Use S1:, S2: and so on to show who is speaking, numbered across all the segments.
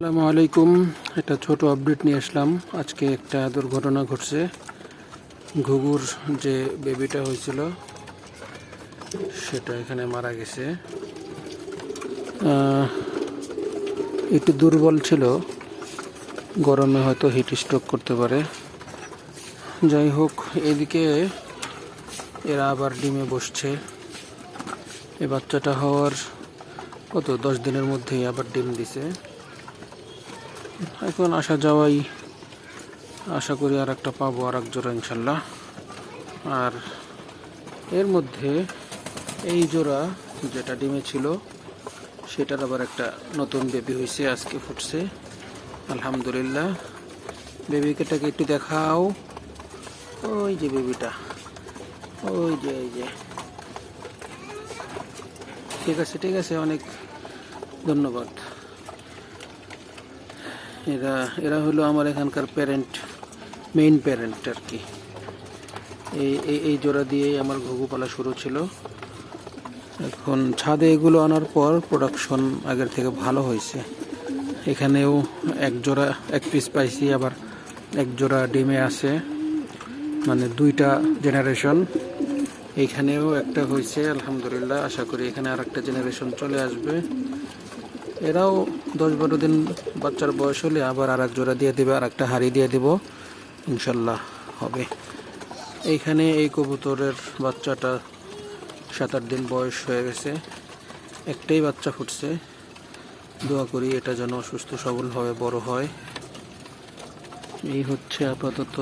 S1: আসসালামু আলাইকুম। একটা ছোট আপডেট নিয়ে আসলাম। আজকে একটা দুর্ঘটনা ঘটছে। ঘুঘুর যে বেবিটা হয়েছিল সেটা এখানে মারা গেছে। একটু দুর্বল ছিল, গরমে হয়তো হিট স্ট্রোক করতে পারে। যাই হোক, এদিকে এরা আবার ডিমে বসছে। এই বাচ্চাটা হওয়ার 10 দিনের মধ্যেই আবার ডিম দিছে। এখন আসা যাওয়াই, আশা করি আর একটা পাবো, আর এক জোড়া ইনশাল্লাহ। আর এর মধ্যে এই জোড়া যেটা ডিমে ছিল সেটার আবার একটা নতুন বেবি হয়েছে, আজকে ফুটছে। আলহামদুলিল্লাহ। বেবিটাকে একটু দেখাও। ওই যে বেবিটা, ওই যে এই যে। ঠিক আছে ঠিক আছে, অনেক ধন্যবাদ। এরা হলো আমার এখানকার প্যারেন্ট, মেইন প্যারেন্ট আর কি। এই জোড়া দিয়েই আমার ঘুঘু পালা শুরু ছিল। এখন ছাদে এগুলো আনার পর প্রোডাকশন আগের থেকে ভালো হয়েছে। এখানেও এক পিস পাইছি, আবার এক জোড়া ডিমে আছে, মানে 2টা জেনারেশন। এইখানেও একটা হয়েছে আলহামদুলিল্লাহ। আশা করি এখানে আর একটা জেনারেশন চলে আসবে। এরাও 10-12 দিন বাচ্চার বয়স হলে আবার আর এক জোড়া দিয়ে দেবে, আর একটা হাড়ি দিয়ে দেব ইনশাল্লাহ হবে। এইখানে এই কবুতরের বাচ্চাটা 7-8 দিন বয়স হয়ে গেছে, একটাই বাচ্চা ফুটছে। দোয়া করি এটা যেন সুস্থ সবলভাবে বড় হয়। এই হচ্ছে আপাতত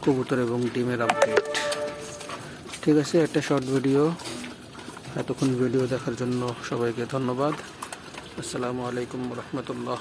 S1: কবুতর এবং ডিমের আপডেট। ঠিক আছে, একটা শর্ট ভিডিও। এতক্ষণ ভিডিও দেখার জন্য সবাইকে ধন্যবাদ। আসসালামু আলাইকুম রহমতুল্লাহ।